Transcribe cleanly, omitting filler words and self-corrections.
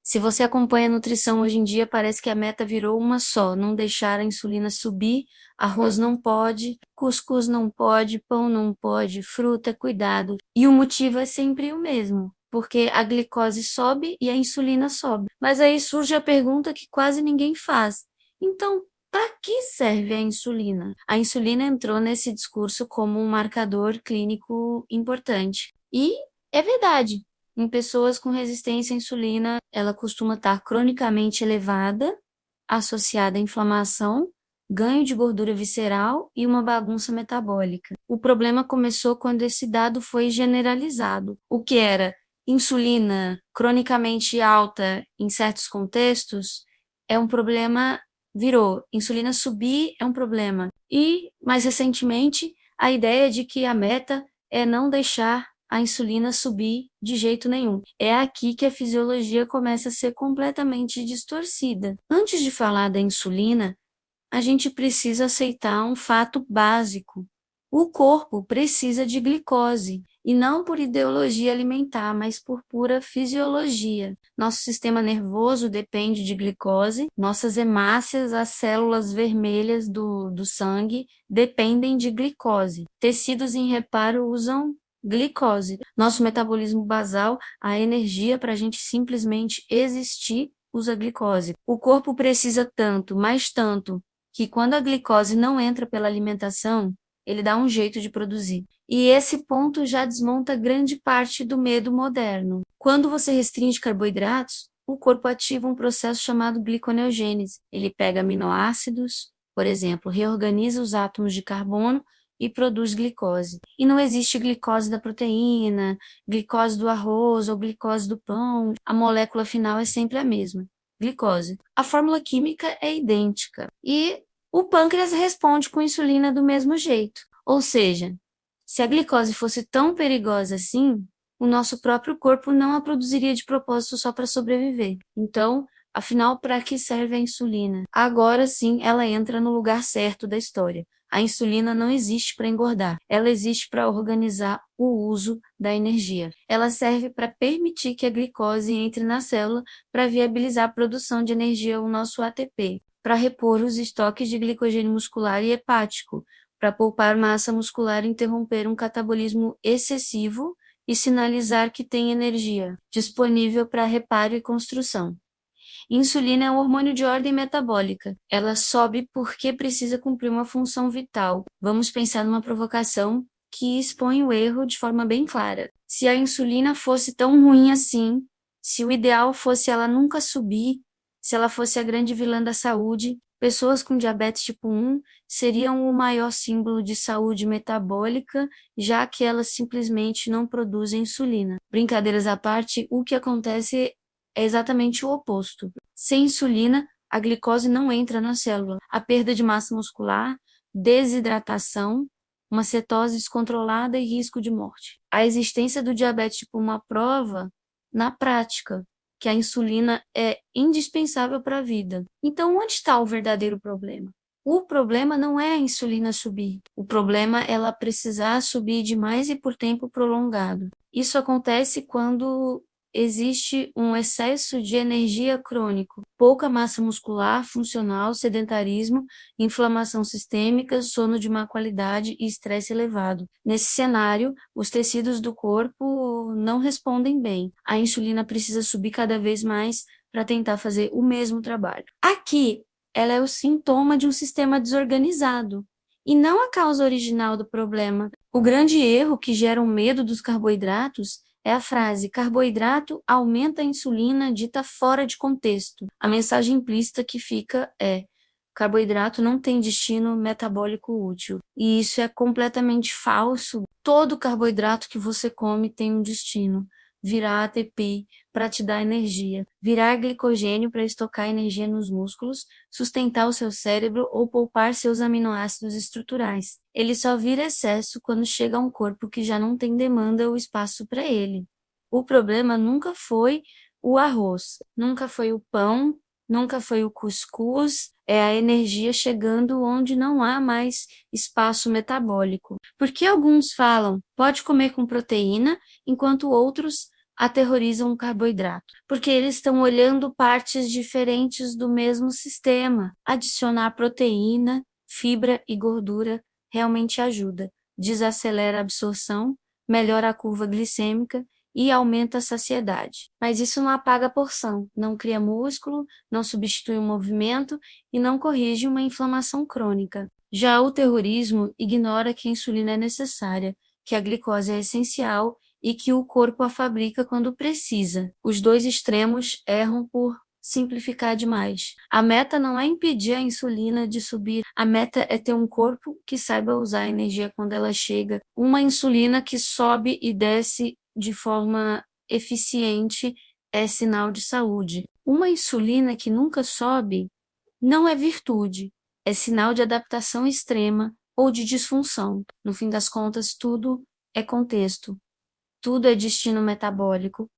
Se você acompanha a nutrição hoje em dia, parece que a meta virou uma só: não deixar a insulina subir, arroz não pode, cuscuz não pode, pão não pode, fruta, cuidado. E o motivo é sempre o mesmo, porque a glicose sobe e a insulina sobe. Mas aí surge a pergunta que quase ninguém faz. Então, para que serve a insulina? A insulina entrou nesse discurso como um marcador clínico importante. E é verdade. Em pessoas com resistência à insulina, ela costuma estar cronicamente elevada, associada à inflamação, ganho de gordura visceral e uma bagunça metabólica. O problema começou quando esse dado foi generalizado. O que era insulina cronicamente alta em certos contextos é um problema, virou insulina subir é um problema. E, mais recentemente, a ideia de que a meta é não deixar a insulina subir de jeito nenhum. É aqui que a fisiologia começa a ser completamente distorcida. Antes de falar da insulina, a gente precisa aceitar um fato básico. O corpo precisa de glicose, e não por ideologia alimentar, mas por pura fisiologia. Nosso sistema nervoso depende de glicose, nossas hemácias, as células vermelhas do sangue, dependem de glicose. Tecidos em reparo usam glicose. Nosso metabolismo basal, a energia para a gente simplesmente existir, usa glicose. O corpo precisa tanto, mais tanto, que quando a glicose não entra pela alimentação, ele dá um jeito de produzir. E esse ponto já desmonta grande parte do medo moderno. Quando você restringe carboidratos, o corpo ativa um processo chamado gliconeogênese. Ele pega aminoácidos, por exemplo, reorganiza os átomos de carbono e produz glicose. E não existe glicose da proteína, glicose do arroz ou glicose do pão. A molécula final é sempre a mesma: glicose. A fórmula química é idêntica e o pâncreas responde com insulina do mesmo jeito. Ou seja, se a glicose fosse tão perigosa assim, o nosso próprio corpo não a produziria de propósito só para sobreviver. Então, afinal, para que serve a insulina? Agora sim, ela entra no lugar certo da história. A insulina não existe para engordar, ela existe para organizar o uso da energia. Ela serve para permitir que a glicose entre na célula para viabilizar a produção de energia, o nosso ATP, para repor os estoques de glicogênio muscular e hepático, para poupar massa muscular e interromper um catabolismo excessivo e sinalizar que tem energia disponível para reparo e construção. Insulina é um hormônio de ordem metabólica. Ela sobe porque precisa cumprir uma função vital. Vamos pensar numa provocação que expõe o erro de forma bem clara. Se a insulina fosse tão ruim assim, se o ideal fosse ela nunca subir, se ela fosse a grande vilã da saúde, pessoas com diabetes tipo 1 seriam o maior símbolo de saúde metabólica, já que elas simplesmente não produzem insulina. Brincadeiras à parte, o que acontece é exatamente o oposto. Sem insulina, a glicose não entra na célula. A perda de massa muscular, desidratação, uma cetose descontrolada e risco de morte. A existência do diabetes tipo 1 prova, na prática, que a insulina é indispensável para a vida. Então, onde está o verdadeiro problema? O problema não é a insulina subir. O problema é ela precisar subir demais e por tempo prolongado. Isso acontece quando existe um excesso de energia crônico, pouca massa muscular funcional, sedentarismo, inflamação sistêmica, sono de má qualidade e estresse elevado. Nesse cenário, os tecidos do corpo não respondem bem. A insulina precisa subir cada vez mais para tentar fazer o mesmo trabalho. Aqui, ela é o sintoma de um sistema desorganizado e não a causa original do problema. O grande erro que gera o medo dos carboidratos é a frase: carboidrato aumenta a insulina, dita fora de contexto. A mensagem implícita que fica é: carboidrato não tem destino metabólico útil. E isso é completamente falso. Todo carboidrato que você come tem um destino: virar ATP para te dar energia, virar glicogênio para estocar energia nos músculos, sustentar o seu cérebro ou poupar seus aminoácidos estruturais. Ele só vira excesso quando chega a um corpo que já não tem demanda ou espaço para ele. O problema nunca foi o arroz, nunca foi o pão, nunca foi o cuscuz, é a energia chegando onde não há mais espaço metabólico. Porque alguns falam, pode comer com proteína, enquanto outros aterrorizam o carboidrato, porque eles estão olhando partes diferentes do mesmo sistema. Adicionar proteína, fibra e gordura realmente ajuda, desacelera a absorção, melhora a curva glicêmica e aumenta a saciedade. Mas isso não apaga a porção, não cria músculo, não substitui o movimento e não corrige uma inflamação crônica. Já o terrorismo ignora que a insulina é necessária, que a glicose é essencial e que o corpo a fabrica quando precisa. Os dois extremos erram por simplificar demais. A meta não é impedir a insulina de subir, a meta é ter um corpo que saiba usar a energia quando ela chega. Uma insulina que sobe e desce de forma eficiente é sinal de saúde. Uma insulina que nunca sobe não é virtude, é sinal de adaptação extrema ou de disfunção. No fim das contas, tudo é contexto. Tudo é destino metabólico